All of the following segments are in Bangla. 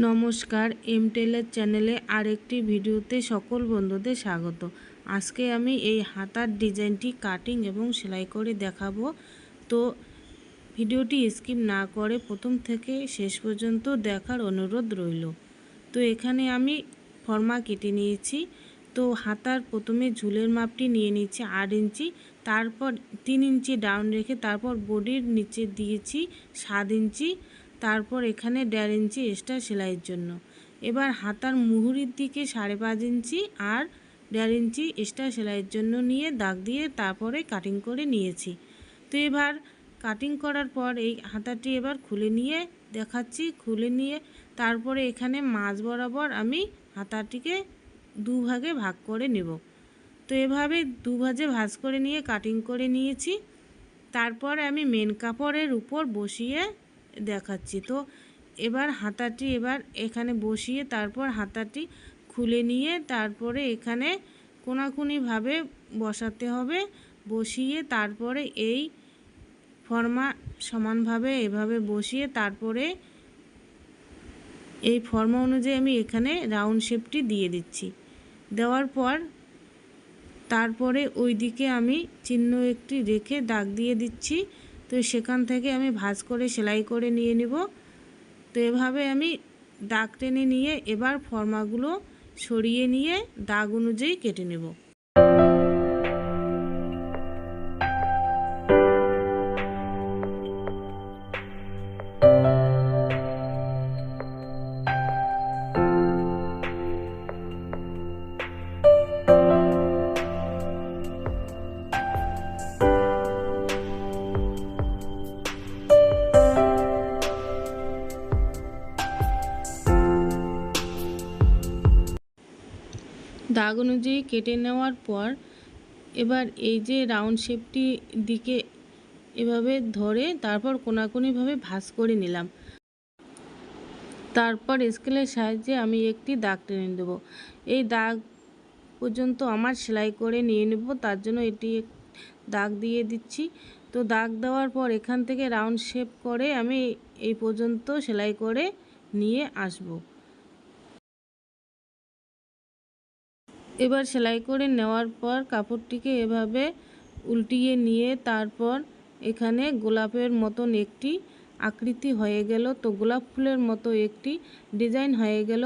নমস্কার, এম টেলার চ্যানেলে আরেকটি ভিডিওতে সকল বন্ধুদের স্বাগত। আজকে আমি এই হাতার ডিজাইনটি কাটিং এবং সেলাই করে দেখাবো। তো ভিডিওটি স্কিপ না করে প্রথম থেকে শেষ পর্যন্ত দেখার অনুরোধ রইল। তো এখানে আমি ফর্মা কেটে নিয়েছি। তো হাতার প্রথমে ঝুলের মাপটি নিয়ে নিচ্ছি 8 ইঞ্চি, তারপর 3 ইঞ্চি ডাউন রেখে তারপর বডির নিচে দিয়েছি 7 ইঞ্চি, তারপর এখানে 1.5 ইঞ্চি এক্সট্রা সেলাইয়ের জন্য। এবার হাতার মুহুরির দিকে 5.5 ইঞ্চি আর 1.5 ইঞ্চি এক্সট্রা সেলাইয়ের জন্য নিয়ে দাগ দিয়ে তারপরে কাটিং করে নিয়েছি। তো এবার কাটিং করার পর এই হাতাটি এবার খুলে নিয়ে দেখাচ্ছি। খুলে নিয়ে তারপরে এখানে মাঝ বরাবর আমি হাতাটিকে দুভাগে ভাগ করে নেব। তো এভাবে দুভাজে ভাঁজ করে নিয়ে কাটিং করে নিয়েছি। তারপরে আমি মেন কাপড়ের উপর বসিয়ে দেখাচ্ছি। তো এবার হাতাটি এখানে বসিয়ে তারপর হাতাটি খুলে নিয়ে তারপরে এখানে কোনাকুনিভাবে বসাতে হবে। বসিয়ে তারপরে এই ফর্মা সমানভাবে এভাবে বসিয়ে তারপরে এই ফর্মা অনুযায়ী আমি এখানে রাউন্ড শেপটি দিয়ে দিচ্ছি। দেওয়ার পর তারপরে ওই দিকে আমি চিহ্ন একটি রেখে দাগ দিয়ে দিচ্ছি। তো সেখান থেকে আমি ভাঁজ করে সেলাই করে নিয়ে নেব। তো এভাবে আমি দাগ টেনে নিয়ে এবার ফর্মাগুলো সরিয়ে নিয়ে দাগ অনুযায়ী কেটে নেব। দাগ অনুযায়ী কেটে নেওয়ার পর এবার এই যে রাউন্ড শেপটি দিকে এভাবে ধরে তারপর কোনাকুনিভাবে ভাঁজ করে নিলাম। তারপর স্কেলের সাহায্যে আমি একটি দাগ টেনে দেব। এই দাগ পর্যন্ত আমার সেলাই করে নিয়ে নেব, তার জন্য এটি দাগ দিয়ে দিচ্ছি। তো দাগ দেওয়ার পর এখান থেকে রাউন্ড শেপ করে আমি এই পর্যন্ত সেলাই করে নিয়ে আসব। এবার সেলাই করে নেওয়ার পর কাপড়টিকে এভাবে উল্টিয়ে নিয়ে তারপর এখানে গোলাপের মতন একটি আকৃতি হয়ে গেল। তো গোলাপ ফুলের মতো একটি ডিজাইন হয়ে গেল।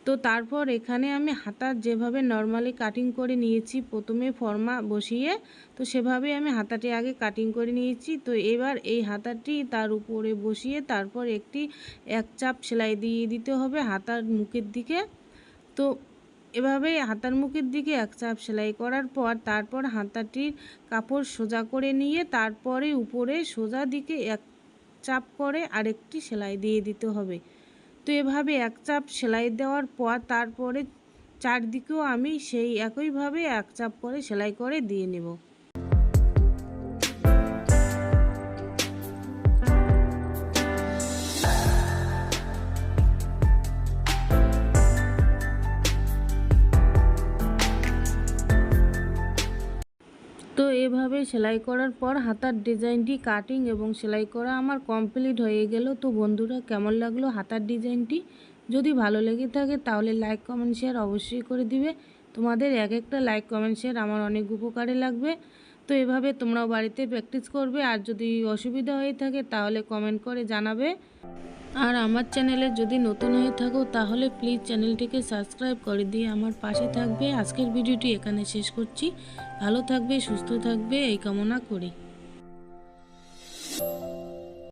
তো তারপর এখানে আমি হাতার যেভাবে নর্মালি কাটিং করে নিয়েছি প্রথমে ফর্মা বসিয়ে, তো সেভাবে আমি হাতাটি আগে কাটিং করে নিয়েছি। তো এবার এই হাতাটি তার উপরে বসিয়ে তারপর একটি এক চাপ সেলাই দিয়ে দিতে হবে হাতার মুখের দিকে। তো এভাবে হাতার মুখের দিকে এক চাপ সেলাই করার পর তারপর হাতাটির কাপড় সোজা করে নিয়ে তারপরে উপরে সোজা দিকে এক চাপ করে আরেকটি সেলাই দিয়ে দিতে হবে। তো এভাবে এক চাপ সেলাই দেওয়ার পর তারপরে চারদিকেও আমি সেই একইভাবে এক চাপ করে সেলাই করে দিয়ে নেব। তো এভাবে সেলাই করার পর হাতার ডিজাইনটি কাটিং এবং সেলাই করা আমার কমপ্লিট হয়ে গেল। তো বন্ধুরা, কেমন লাগলো হাতার ডিজাইনটি? যদি ভালো লেগে থাকে তাহলে লাইক কমেন্ট শেয়ার অবশ্যই করে দিবে। তোমাদের এক একটা লাইক কমেন্ট শেয়ার আমার অনেক উপকারে লাগবে। তো এভাবে তোমরাও বাড়িতে প্র্যাকটিস করবে। আর যদি অসুবিধা হয়ে থাকে তাহলে কমেন্ট করে জানাবে। আর আমার চ্যানেলে যদি নতুন হয়ে থাকো তাহলে প্লিজ চ্যানেলটিকে সাবস্ক্রাইব করে দিয়ে আমার পাশে থাকবে। আজকের ভিডিওটি এখানে শেষ করছি। ভালো থাকবে, সুস্থ থাকবে এই কামনা করি।